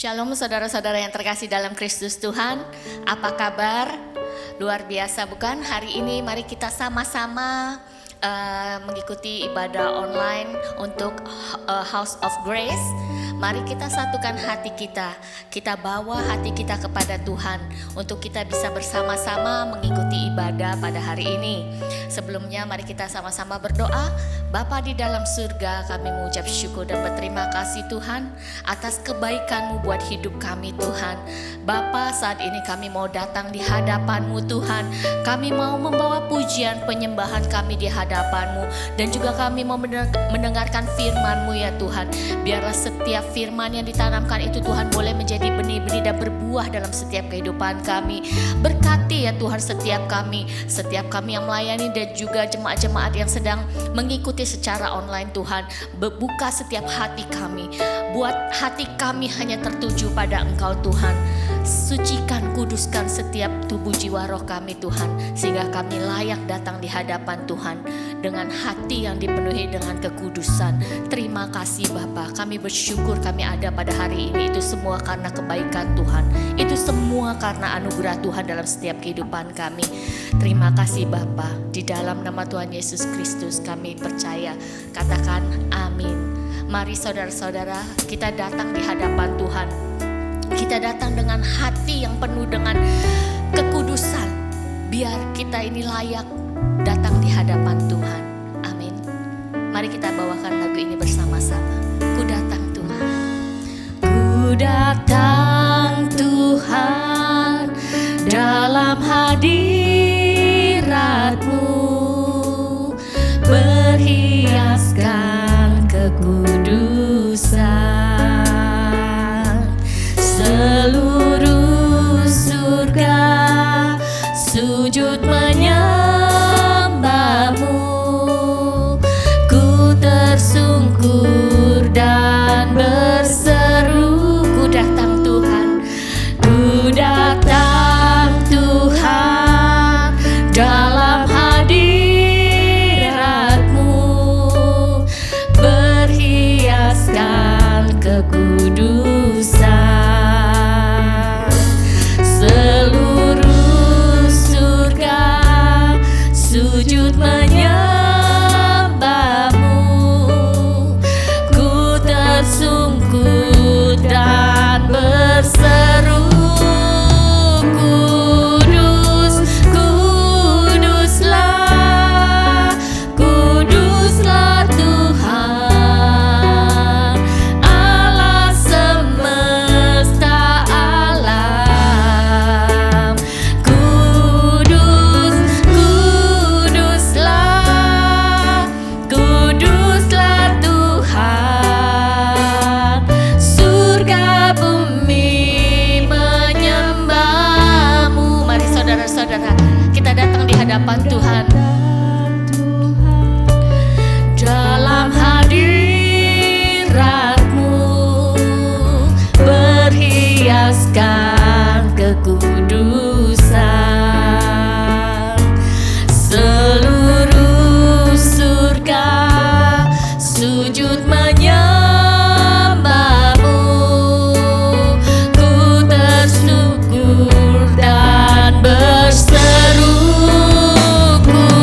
Shalom saudara-saudara yang terkasih dalam Kristus Tuhan. Apa kabar? Luar biasa bukan? Hari ini mari kita sama-sama mengikuti ibadah online untuk House of Grace. Mari kita satukan hati kita. Kita bawa hati kita kepada Tuhan untuk kita bisa bersama-sama mengikuti ibadah pada hari ini. Sebelumnya mari kita sama-sama berdoa. Bapa di dalam surga, kami mengucap syukur dan berterima kasih Tuhan atas kebaikan-Mu buat hidup kami Tuhan. Bapa, saat ini kami mau datang di hadapan-Mu Tuhan. Kami mau membawa pujian penyembahan kami di hadapan-Mu. Dan juga kami mau mendengarkan firman-Mu ya Tuhan. Biarlah setiap firman yang ditanamkan itu Tuhan boleh menjadi benih-benih dan berbuah dalam setiap kehidupan kami. Berkati ya Tuhan setiap kami yang melayani dan juga jemaat-jemaat yang sedang mengikuti secara online Tuhan. Buka setiap hati kami. Buat hati kami hanya tertuju pada Engkau Tuhan. Sucikan, kuduskan setiap tubuh jiwa roh kami Tuhan. Sehingga kami layak datang di hadapan Tuhan dengan hati yang dipenuhi dengan kekudusan. Terima kasih Bapa. Kami bersyukur kami ada pada hari ini. Itu semua karena kebaikan Tuhan. Itu semua karena anugerah Tuhan dalam setiap kehidupan kami. Terima kasih Bapa. Di dalam nama Tuhan Yesus Kristus kami percaya. Katakan amin. Mari saudara-saudara, kita datang di hadapan Tuhan. Kita datang dengan hati yang penuh dengan kekudusan. Biar kita ini layak datang di hadapan Tuhan. Amin. Mari kita bawakan lagu ini bersama-sama. Ku datang Tuhan. Ku datang Tuhan dalam hadirat-Mu, berhiaskan kekudusan. Seluruh surga sujud menyembah-Mu. Ku tersungkur dan berseru, ku datang Tuhan. Ku datang Tuhan dalam hadirat-Mu, berhiaskan kekudusan. Seluruh surga sujud menyembah-Mu. Ku tersungkur dan berseru, kudus, kuduslah, kuduslah Tuhan, Allah semesta alam. Kudus, kuduslah, kuduslah Tuhan, surga bumi menyembah-Mu. Mari saudara-saudara, kita datang di hadapan Tuhan. Dalam hadirat-Mu, berhiaskan kekudusan. Seluruh surga sujud menyembah-Mu. Ku tersyukur dan berseru, kudus,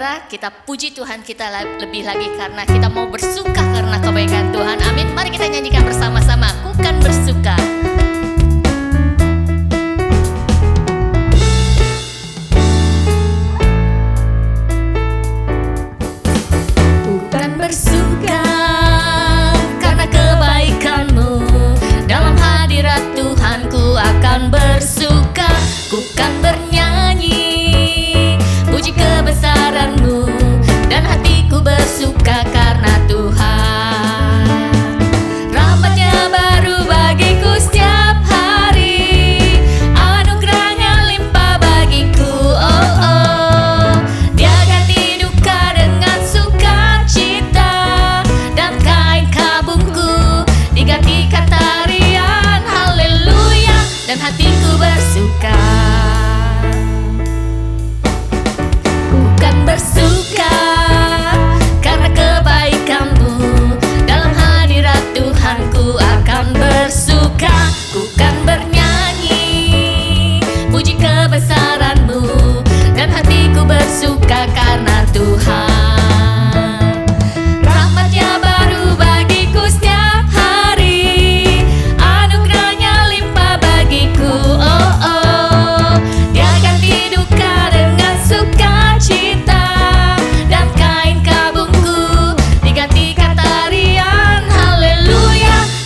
saudara, kita puji Tuhan kita lebih lagi karena kita mau bersuka karena kebaikan Tuhan. Amin. Mari kita nyanyikan bersama-sama, Ku kan bersuka. Ku kan bersuka karena kebaikan-Mu. Dalam hadirat Tuhan ku akan bersuka. Ku kan bernyanyi puji kebesaran-Mu, dan hatiku bersuka karena Tuhan. Rahmat-Nya baru bagiku setiap hari, anugerah-Nya limpah bagiku. Oh oh, Dia ganti duka dengan sukacita, dan kain kabungku digantikan tarian. Haleluya, dan hatiku bersuka. Bersuka karena kebaikan-Mu. Dalam hadirat Tuhan ku akan bersuka. Ku kan bernyanyi puji kebesaran-Mu, dan hatiku bersuka karena Tuhan. Rahmat-Nya baru bagiku setiap hari, anugerah-Nya limpah bagiku. Oh oh, Dia ganti duka dengan sukacita,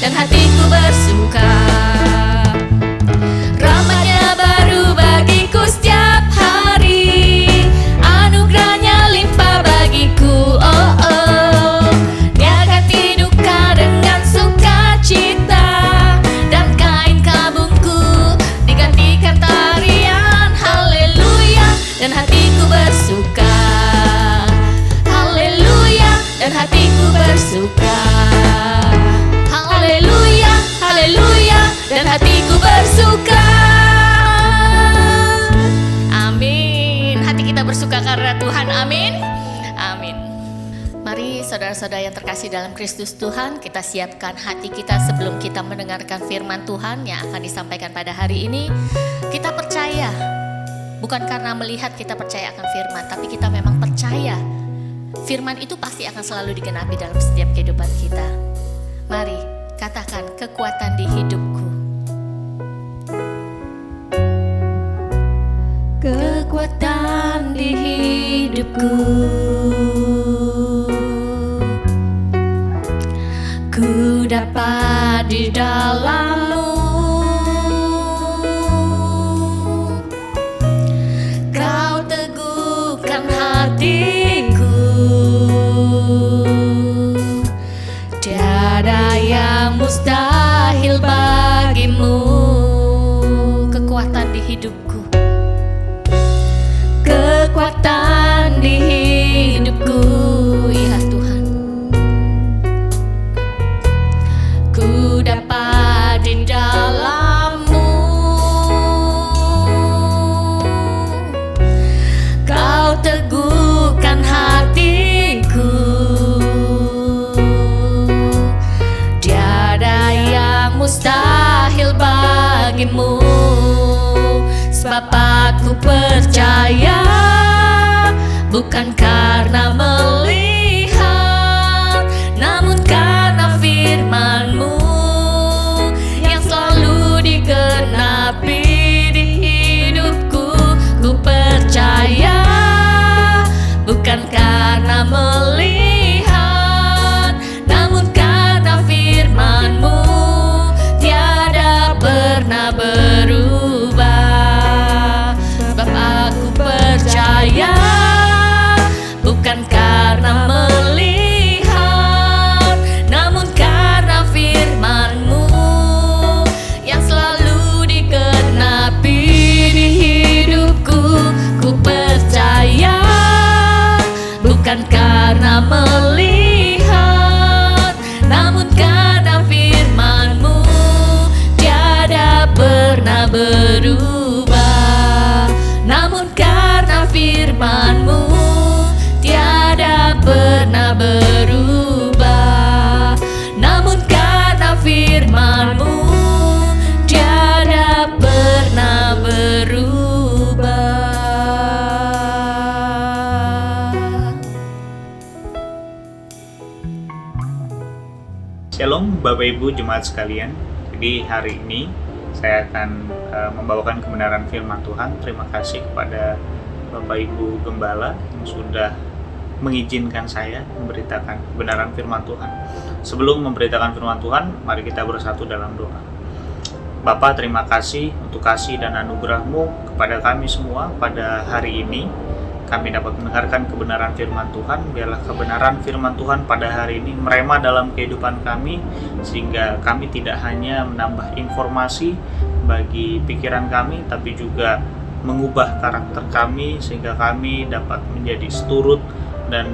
dan hatiku bersuka. Rahmat-Nya baru bagiku setiap hari, anugerah-Nya limpah bagiku. Oh oh, Dia ganti duka dengan sukacita, dan kain kabungku digantikan tarian. Haleluya, dan hatiku bersuka. Haleluya, dan hatiku bersuka. Haleluya, haleluya, dan hatiku bersuka. Amin. Hati kita bersuka karena Tuhan. Amin. Amin. Mari saudara-saudara yang terkasih dalam Kristus Tuhan, kita siapkan hati kita sebelum kita mendengarkan firman Tuhan yang akan disampaikan pada hari ini. Kita percaya, bukan karena melihat kita percaya akan firman, tapi kita memang percaya firman itu pasti akan selalu digenapi dalam setiap kehidupan kita. Mari katakan, kekuatan di hidupku. Kekuatan di hidupku, ku dapat di dalam-Mu. Kau teguhkan hatiku, tiada yang mustahil bagimu. Kekuatan di hidupku, kekuatan di hidupku, ya Tuhan. Ku dapat di dalam-Mu. Kau teguhkan hatiku, mustahil bagimu. Sebab aku percaya, bukan karena melihat, namun karena firman-Mu yang selalu digenapi di hidupku. Ku percaya, bukan karena melihat, namun karena firman-Mu pernah berubah. Sebab aku percaya, bukan karena Shalom Bapak Ibu Jemaat sekalian. Jadi hari ini saya akan membawakan kebenaran firman Tuhan. Terima kasih kepada Bapak Ibu Gembala yang sudah mengizinkan saya memberitakan kebenaran firman Tuhan. Sebelum memberitakan firman Tuhan, mari kita bersatu dalam doa. Bapa, terima kasih untuk kasih dan anugerah-Mu kepada kami semua pada hari ini. Kami dapat mendengarkan kebenaran firman Tuhan. Biarlah kebenaran firman Tuhan pada hari ini merema dalam kehidupan kami, sehingga kami tidak hanya menambah informasi bagi pikiran kami, tapi juga mengubah karakter kami, sehingga kami dapat menjadi seturut dan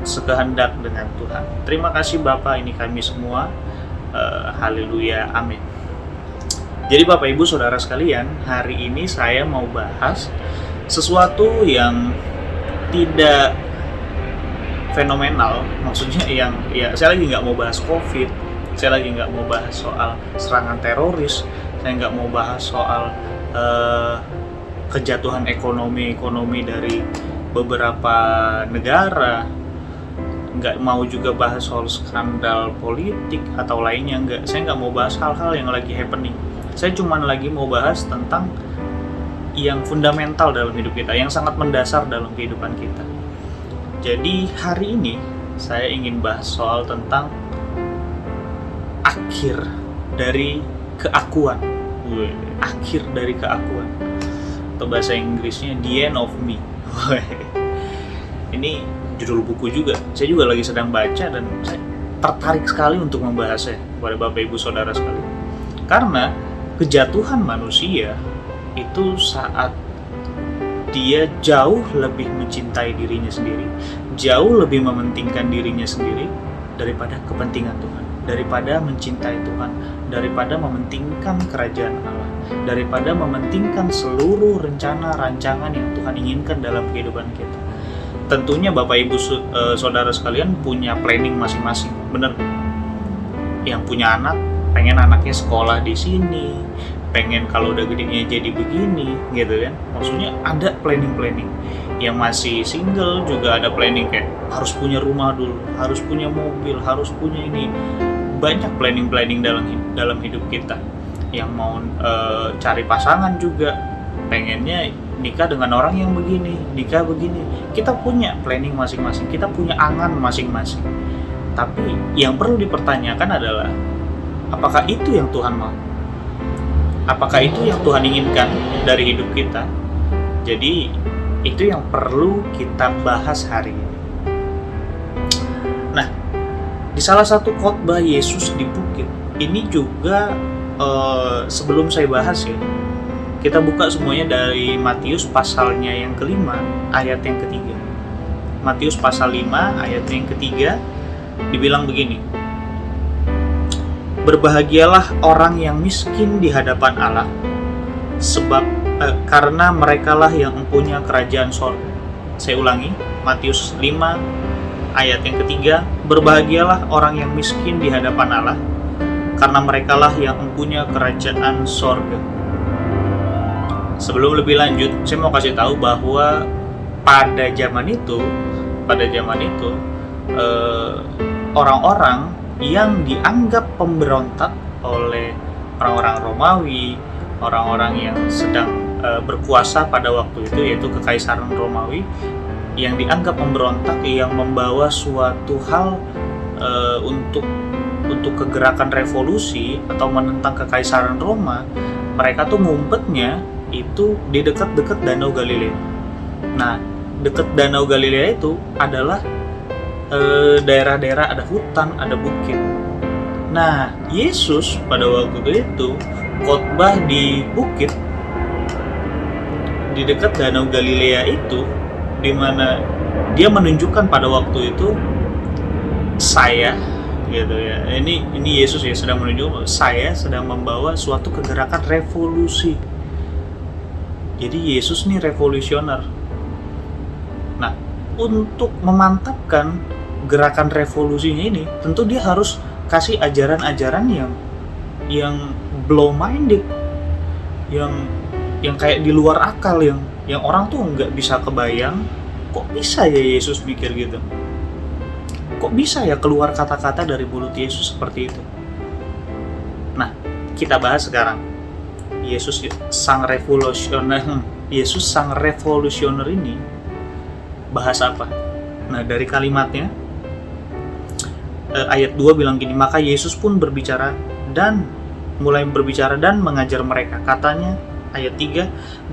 sekehendak dengan Tuhan. Terima kasih Bapa, ini kami semua. Haleluya, amin. Jadi Bapak Ibu Saudara sekalian, hari ini saya mau bahas sesuatu yang tidak fenomenal, maksudnya yang saya lagi nggak mau bahas COVID, saya lagi nggak mau bahas soal serangan teroris, saya nggak mau bahas soal kejatuhan ekonomi dari beberapa negara, nggak mau juga bahas soal skandal politik atau lainnya, saya nggak mau bahas hal-hal yang lagi happening. Saya cuma lagi mau bahas tentang yang fundamental dalam hidup kita, yang sangat mendasar dalam kehidupan kita. Jadi hari ini saya ingin bahas soal tentang akhir dari keakuan. Akhir dari keakuan. Atau bahasa Inggrisnya The End of Me. Ini judul buku juga. Saya juga lagi sedang baca dan saya tertarik sekali untuk membahasnya kepada Bapak Ibu Saudara sekalian. Karena kejatuhan manusia itu saat dia jauh lebih mencintai dirinya sendiri, jauh lebih mementingkan dirinya sendiri daripada kepentingan Tuhan, daripada mencintai Tuhan, daripada mementingkan kerajaan Allah, daripada mementingkan seluruh rencana rancangan yang Tuhan inginkan dalam kehidupan kita. Tentunya Bapak Ibu Saudara sekalian punya planning masing-masing, benar? Yang punya anak pengen anaknya sekolah di sini, pengen kalau udah gedenya jadi begini gitu kan. Maksudnya ada planning. Yang masih single juga ada planning, kayak harus punya rumah dulu, harus punya mobil, harus punya ini. Banyak planning dalam hidup kita. Yang mau cari pasangan juga pengennya nikah dengan orang yang begini, nikah begini. Kita punya planning masing-masing, kita punya angan masing-masing. Tapi yang perlu dipertanyakan adalah, apakah itu yang Tuhan mau? Apakah itu yang Tuhan inginkan dari hidup kita? Jadi itu yang perlu kita bahas hari ini. Nah, di salah satu khotbah Yesus di bukit, ini juga sebelum saya bahas ya, kita buka semuanya dari Matius pasalnya yang kelima, ayat yang ketiga. Matius pasal 5, ayat yang ketiga, dibilang begini. Berbahagialah orang yang miskin di hadapan Allah, sebab karena merekalah yang mempunyai kerajaan sorga. Saya ulangi, Matius 5 ayat yang ketiga, berbahagialah orang yang miskin di hadapan Allah, karena merekalah yang mempunyai kerajaan sorga. Sebelum lebih lanjut, saya mau kasih tahu bahwa pada zaman itu orang-orang yang dianggap pemberontak oleh orang-orang Romawi, orang-orang yang sedang berkuasa pada waktu itu, yaitu kekaisaran Romawi, yang dianggap pemberontak, yang membawa suatu hal untuk kegerakan revolusi atau menentang kekaisaran Roma. Mereka tuh ngumpetnya itu di dekat-dekat Danau Galilea. Nah, dekat Danau Galilea itu adalah daerah-daerah ada hutan, ada bukit. Nah, Yesus pada waktu itu khotbah di bukit di dekat Danau Galilea itu, di mana dia menunjukkan pada waktu itu saya gitu ya. Ini Yesus ya sedang menunjukkan saya sedang membawa suatu kegerakan revolusi. Jadi Yesus nih revolusioner. Nah, untuk memantapkan gerakan revolusinya ini, tentu dia harus kasih ajaran-ajaran yang blow minded, yang kayak di luar akal, yang orang tuh nggak bisa kebayang, kok bisa ya Yesus mikir gitu. kok bisa ya keluar kata-kata dari mulut Yesus seperti itu? Nah, kita bahas sekarang. Yesus sang revolusioner ini bahas apa? Nah, dari kalimatnya ayat 2 bilang gini, maka Yesus pun mulai berbicara dan mengajar mereka. Katanya ayat 3,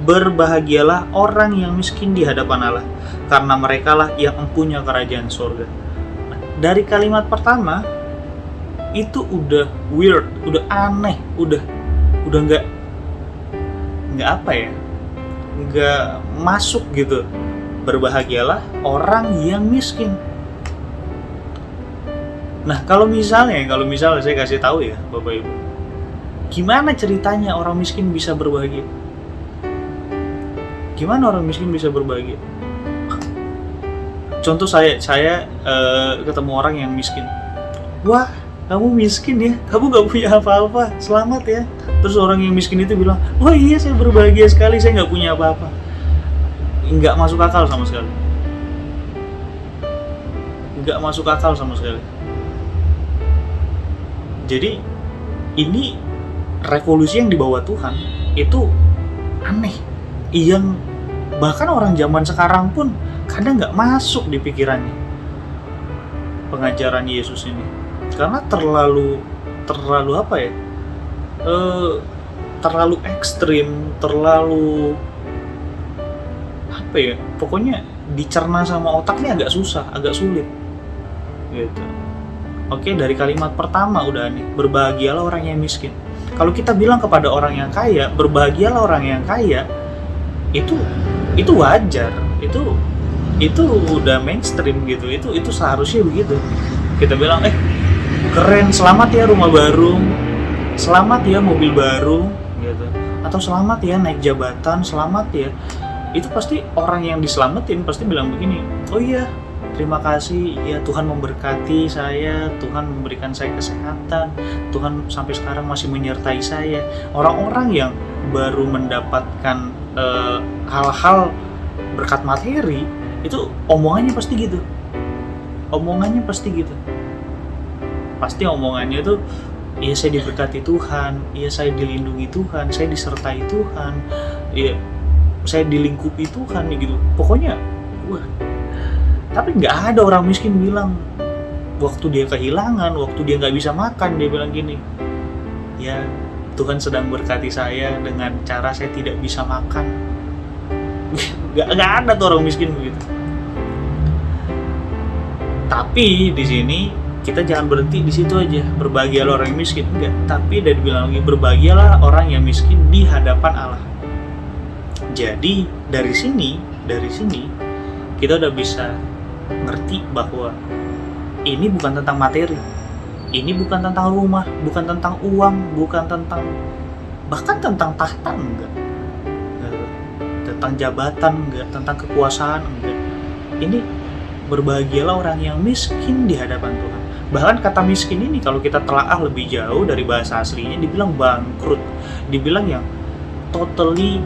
berbahagialah orang yang miskin di hadapan Allah, karena merekalah yang empunya kerajaan surga. Nah, dari kalimat pertama itu udah weird, udah aneh, udah nggak masuk gitu. Berbahagialah orang yang miskin. Nah, kalau misalnya saya kasih tahu ya Bapak Ibu, gimana ceritanya orang miskin bisa berbahagia? Gimana orang miskin bisa berbahagia? Contoh saya ketemu orang yang miskin. Wah, kamu miskin ya? Kamu gak punya apa-apa, selamat ya. Terus orang yang miskin itu bilang, wah iya saya berbahagia sekali, saya gak punya apa-apa. Nggak masuk akal sama sekali. Nggak masuk akal sama sekali. Jadi ini revolusi yang dibawa Tuhan itu aneh, yang bahkan orang zaman sekarang pun kadang nggak masuk di pikirannya pengajaran Yesus ini, karena terlalu apa ya, terlalu ekstrim, terlalu apa ya, pokoknya dicerna sama otaknya agak susah, agak sulit gitu. Oke, dari kalimat pertama udah nih, berbahagialah orang yang miskin. Kalau kita bilang kepada orang yang kaya, berbahagialah orang yang kaya, itu wajar, itu udah mainstream gitu, itu seharusnya begitu. Kita bilang, keren, selamat ya rumah baru, selamat ya mobil baru, gitu. Atau selamat ya naik jabatan, selamat ya. Itu pasti orang yang diselamatin pasti bilang begini, oh iya, terima kasih ya, Tuhan memberkati saya, Tuhan memberikan saya kesehatan, Tuhan sampai sekarang masih menyertai saya. Orang-orang yang baru mendapatkan hal-hal berkat materi, itu omongannya pasti gitu. Pasti omongannya itu, iya saya diberkati Tuhan, iya saya dilindungi Tuhan, saya disertai Tuhan, iya saya dilingkupi Tuhan gitu. Pokoknya wah. Tapi nggak ada orang miskin bilang waktu dia kehilangan, waktu dia nggak bisa makan, dia bilang gini, ya Tuhan sedang berkati saya dengan cara saya tidak bisa makan. Nggak ada tuh orang miskin begitu. Tapi di sini kita jangan berhenti di situ aja, berbahagialah orang yang miskin, enggak. Tapi dari bilang lagi, berbahagialah orang yang miskin di hadapan Allah. Jadi dari sini kita udah bisa ngerti bahwa ini bukan tentang materi, ini bukan tentang rumah, bukan tentang uang, bukan tentang bahkan tentang tahta enggak, tentang jabatan enggak, tentang kekuasaan enggak. Ini berbahagialah orang yang miskin di hadapan Tuhan. Bahkan kata miskin ini kalau kita telaah lebih jauh dari bahasa aslinya, dibilang bangkrut, dibilang yang totally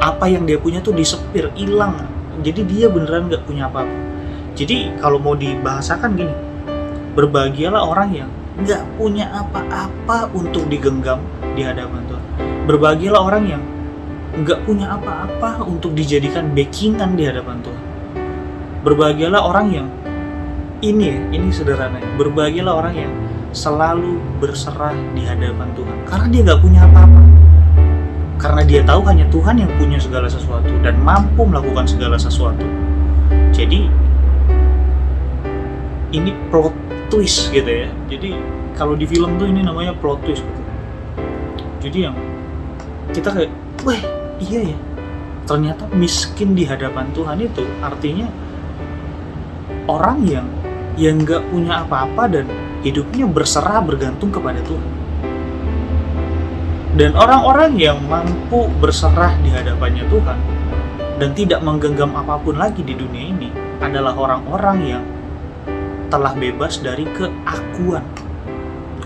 apa yang dia punya tuh disepir, hilang. Jadi dia beneran gak punya apa-apa. Jadi kalau mau dibahasakan gini, berbahagialah orang yang gak punya apa-apa untuk digenggam di hadapan Tuhan. Berbahagialah orang yang gak punya apa-apa untuk dijadikan backingan di hadapan Tuhan. Berbahagialah orang yang ini sederhana. Berbahagialah orang yang selalu berserah di hadapan Tuhan, karena dia gak punya apa-apa. Karena dia tahu hanya Tuhan yang punya segala sesuatu dan mampu melakukan segala sesuatu. Jadi ini plot twist gitu ya. Jadi kalau di film tuh ini namanya plot twist gitu. Jadi yang kita kayak, wah iya ya, ternyata miskin di hadapan Tuhan itu artinya orang yang nggak punya apa-apa dan hidupnya berserah bergantung kepada Tuhan. Dan orang-orang yang mampu berserah di hadapannya Tuhan dan tidak menggenggam apapun lagi di dunia ini adalah orang-orang yang telah bebas dari keakuan.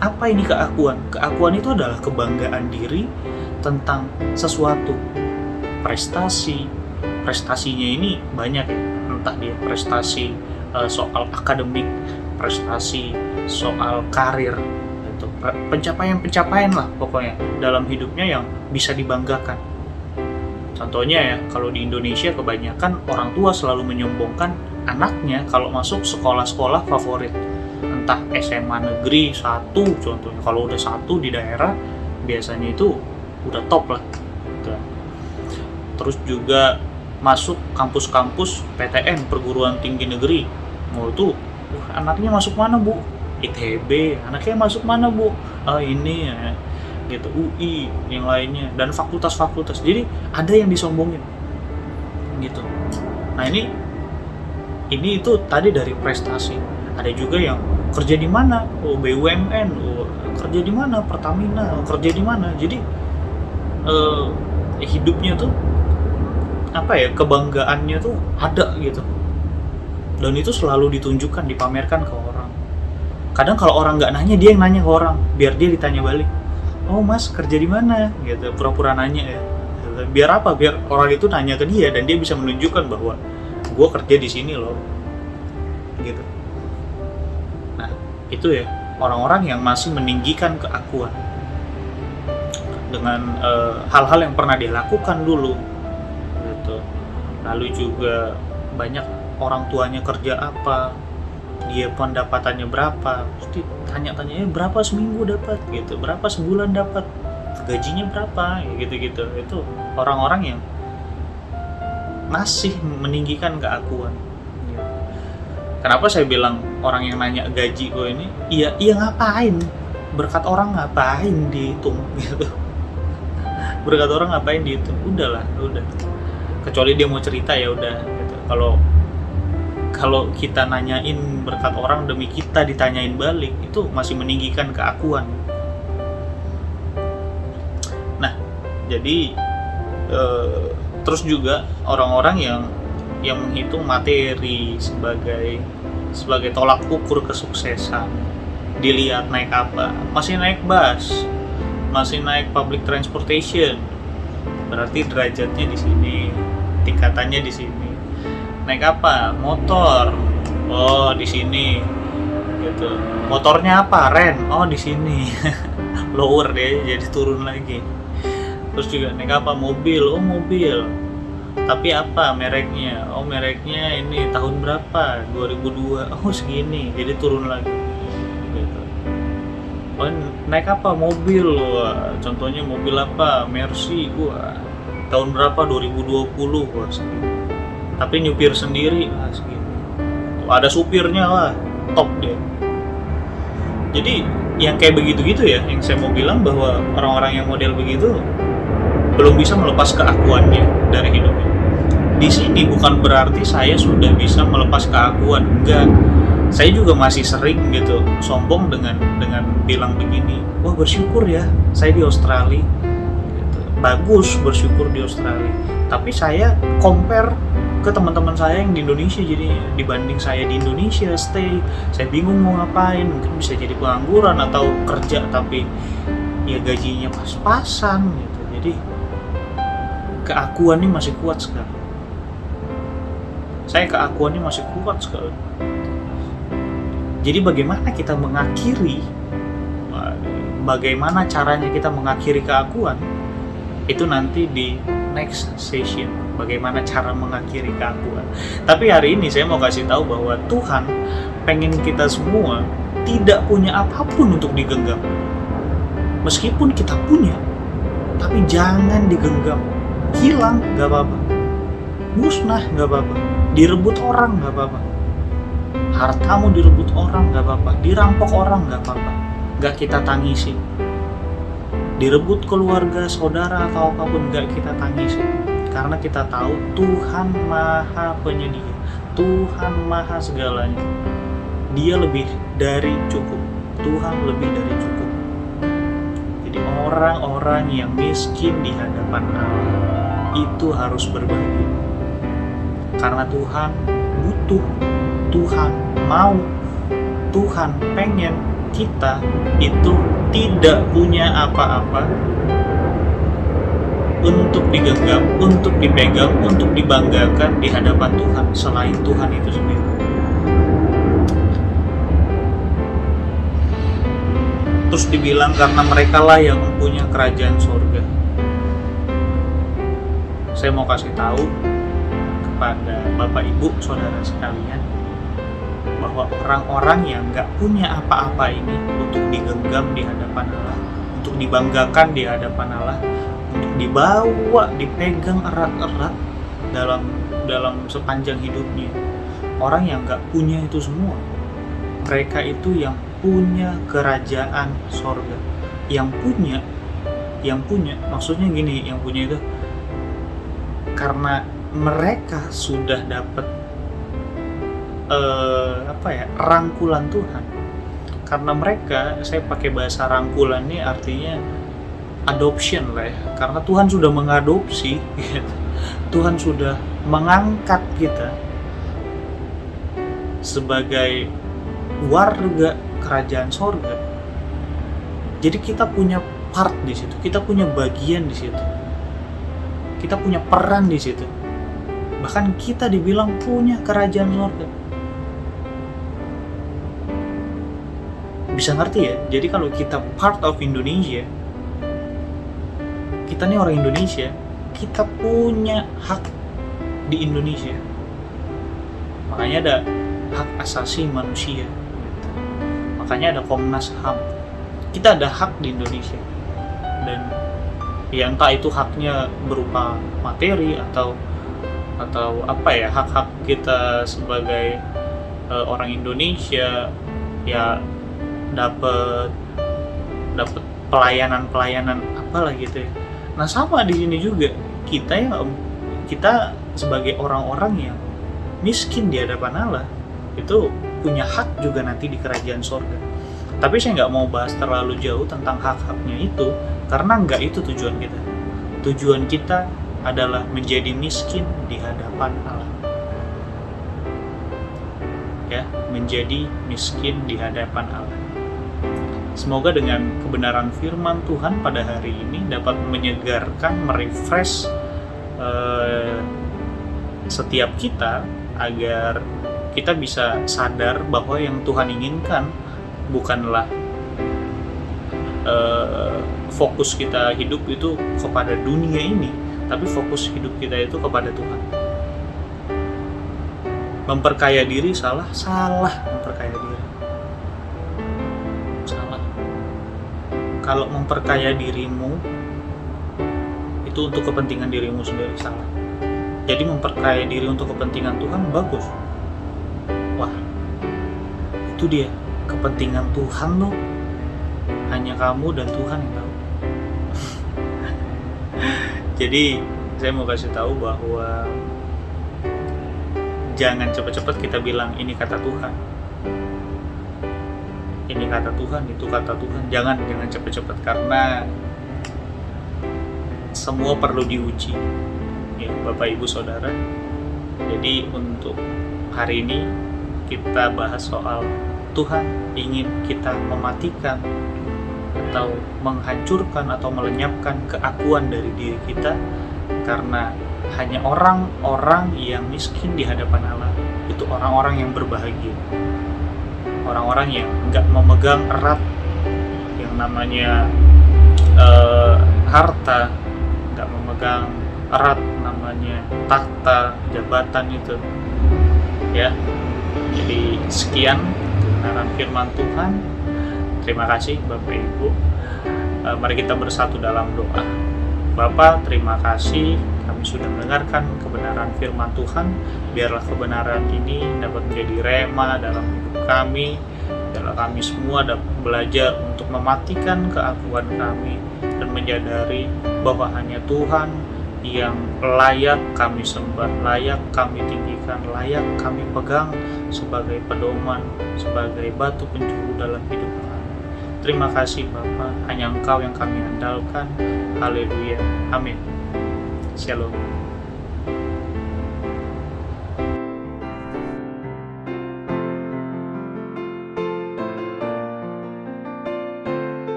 Apa ini keakuan? Keakuan itu adalah kebanggaan diri tentang sesuatu. Prestasinya ini banyak ya, entah dia prestasi soal akademik, prestasi, soal karir, gitu. Pencapaian lah pokoknya dalam hidupnya yang bisa dibanggakan. Contohnya ya, kalau di Indonesia kebanyakan orang tua selalu menyombongkan anaknya kalau masuk sekolah-sekolah favorit, entah SMA negeri 1 contohnya. Kalau udah 1 di daerah biasanya itu udah top lah gitu. Terus juga masuk kampus-kampus PTN, perguruan tinggi negeri. Itu anaknya masuk mana bu? ITB. Anaknya masuk mana bu? Ini ya gitu, UI, yang lainnya, dan fakultas-fakultas. Jadi ada yang disombongin gitu. Nah ini itu tadi dari prestasi. Ada juga yang kerja di mana? BUMN, kerja di mana? Pertamina, kerja di mana? Jadi hidupnya tuh kebanggaannya tuh ada gitu. Dan itu selalu ditunjukkan, dipamerkan ke orang. Kadang kalau orang nggak nanya, dia yang nanya ke orang, biar dia ditanya balik. Oh mas, kerja di mana? Gitu, pura-pura nanya ya. Biar apa? Biar orang itu nanya ke dia dan dia bisa menunjukkan bahwa gue kerja di sini loh. Gitu. Nah, itu ya orang-orang yang masih meninggikan keakuan dengan hal-hal yang pernah dia lakukan dulu. Gitu. Lalu juga banyak orang tuanya kerja apa, dia pendapatannya berapa, pasti tanya-tanya berapa seminggu dapat gitu, berapa sebulan dapat, gajinya berapa, gitu-gitu. Itu orang-orang yang masih meninggikan keakuan. Kenapa saya bilang orang yang nanya gaji gue ini, iya ngapain, berkat orang ngapain dihitung gitu. Berkat orang ngapain dihitung, udah, kecuali dia mau cerita ya udah gitu. Kalau kita nanyain berkat orang demi kita ditanyain balik, itu masih meninggikan keakuan. Nah, jadi terus juga orang-orang yang menghitung materi sebagai tolak ukur kesuksesan. Dilihat naik apa, masih naik bus, masih naik public transportation, berarti derajatnya di sini, tingkatannya di sini. Naik apa? Motor. Oh, di sini. Gitu. Motornya apa? Ren. Oh, di sini. Lower deh, jadi turun lagi. Terus juga naik apa? Mobil. Oh, mobil. Tapi apa mereknya? Oh, mereknya ini tahun berapa? 2002. Oh, segini. Jadi turun lagi. Gitu. Oh, naik apa? Mobil. Wah, contohnya mobil apa? Mercy. Wah, tahun berapa? 2020. Wah, segini. Tapi nyupir sendiri segini. Ada supirnya lah, top deh. Jadi yang kayak begitu-gitu ya, yang saya mau bilang bahwa orang-orang yang model begitu belum bisa melepas keakuannya dari hidupnya. Di sini bukan berarti saya sudah bisa melepas keakuan, enggak. Saya juga masih sering gitu sombong dengan bilang begini, wah bersyukur ya saya di Australia gitu. Bagus bersyukur di Australia. Tapi saya compare ke teman-teman saya yang di Indonesia, jadi dibanding saya di Indonesia stay, saya bingung mau ngapain, mungkin bisa jadi pengangguran atau kerja tapi ya gajinya pas-pasan gitu. Jadi keakuan ini masih kuat sekali. Saya keakuannya masih kuat sekali. Jadi bagaimana kita mengakhiri, bagaimana caranya kita mengakhiri keakuan, itu nanti di next session, bagaimana cara mengakhiri keakuan. Tapi hari ini saya mau kasih tahu bahwa Tuhan pengen kita semua tidak punya apapun untuk digenggam. Meskipun kita punya, tapi jangan digenggam. Hilang gak apa-apa, musnah gak apa-apa, direbut orang gak apa-apa, hartamu direbut orang gak apa-apa, dirampok orang gak apa-apa, gak kita tangisi. Direbut keluarga, saudara atau apapun gak kita tangisi, karena kita tahu Tuhan Maha Penyedia, Tuhan Maha segalanya. Dia lebih dari cukup, Tuhan lebih dari cukup. Jadi orang-orang yang miskin di hadapan Allah itu harus berbagi, karena Tuhan butuh, Tuhan mau, Tuhan pengen kita itu tidak punya apa-apa untuk digenggam, untuk dipegang, untuk dibanggakan di hadapan Tuhan selain Tuhan itu sendiri. terus dibilang karena mereka lah yang mempunyai kerajaan surga. Saya mau kasih tahu kepada Bapak Ibu Saudara sekalian bahwa orang-orang yang nggak punya apa-apa ini untuk digenggam di hadapan Allah, untuk dibanggakan di hadapan Allah, untuk dibawa, dipegang erat-erat dalam sepanjang hidupnya. Orang yang nggak punya itu semua, mereka itu yang punya kerajaan sorga. Yang punya, maksudnya gini, yang punya itu karena mereka sudah dapat rangkulan Tuhan. Karena mereka, saya pakai bahasa rangkulan ini artinya adoption lah ya. Karena Tuhan sudah mengadopsi, gitu. Tuhan sudah mengangkat kita sebagai warga kerajaan sorga. Jadi kita punya part di situ, kita punya bagian di situ, kita punya peran di situ. Bahkan kita dibilang punya kerajaan sorga. Bisa ngerti ya? Jadi kalau kita part of Indonesia, kita nih orang Indonesia, kita punya hak di Indonesia. Makanya ada hak asasi manusia. Makanya ada Komnas HAM. Kita ada hak di Indonesia. Dan ya entah itu haknya berupa materi atau apa ya, hak-hak kita sebagai orang Indonesia, ya dapat pelayanan apalah gitu ya. Nah sama di sini juga kita sebagai orang-orang yang miskin di hadapan Allah itu punya hak juga nanti di kerajaan sorga. Tapi saya nggak mau bahas terlalu jauh tentang hak-haknya itu, karena nggak itu tujuan kita. Tujuan kita adalah menjadi miskin di hadapan Allah. Ya, menjadi miskin di hadapan Allah. Semoga dengan kebenaran firman Tuhan pada hari ini dapat menyegarkan, merefresh setiap kita agar kita bisa sadar bahwa yang Tuhan inginkan bukanlah fokus kita hidup itu kepada dunia ini, tapi fokus hidup kita itu kepada Tuhan. Memperkaya diri salah memperkaya diri. Salah. Kalau memperkaya dirimu itu untuk kepentingan dirimu sendiri, salah. Jadi memperkaya diri untuk kepentingan Tuhan bagus. Wah, itu dia, kepentingan Tuhan loh. Hanya kamu dan Tuhan yang tahu. Jadi saya mau kasih tahu bahwa jangan cepat-cepat kita bilang ini kata Tuhan, ini kata Tuhan, itu kata Tuhan. Jangan cepat-cepat, karena semua perlu diuji ya Bapak Ibu Saudara. Jadi untuk hari ini kita bahas soal Tuhan ingin kita mematikan atau menghancurkan atau melenyapkan keakuan dari diri kita, karena hanya orang-orang yang miskin di hadapan Allah itu orang-orang yang berbahagia, orang-orang yang nggak memegang erat yang namanya harta, nggak memegang erat namanya tahta, jabatan itu ya. Jadi sekian kebenaran firman Tuhan. Terima kasih Bapak Ibu. Mari kita bersatu dalam doa. Bapa, terima kasih kami sudah mendengarkan kebenaran firman Tuhan. Biarlah kebenaran ini dapat menjadi rema dalam hidup kami. Biarlah kami semua dapat belajar untuk mematikan keakuan kami dan menyadari bahwa hanya Tuhan yang layak kami sembah, layak kami tinggikan, layak kami pegang sebagai pedoman, sebagai batu penjuru dalam hidup kami. Terima kasih Bapa, hanya Engkau yang kami andalkan. Haleluya. Amin. Shalom.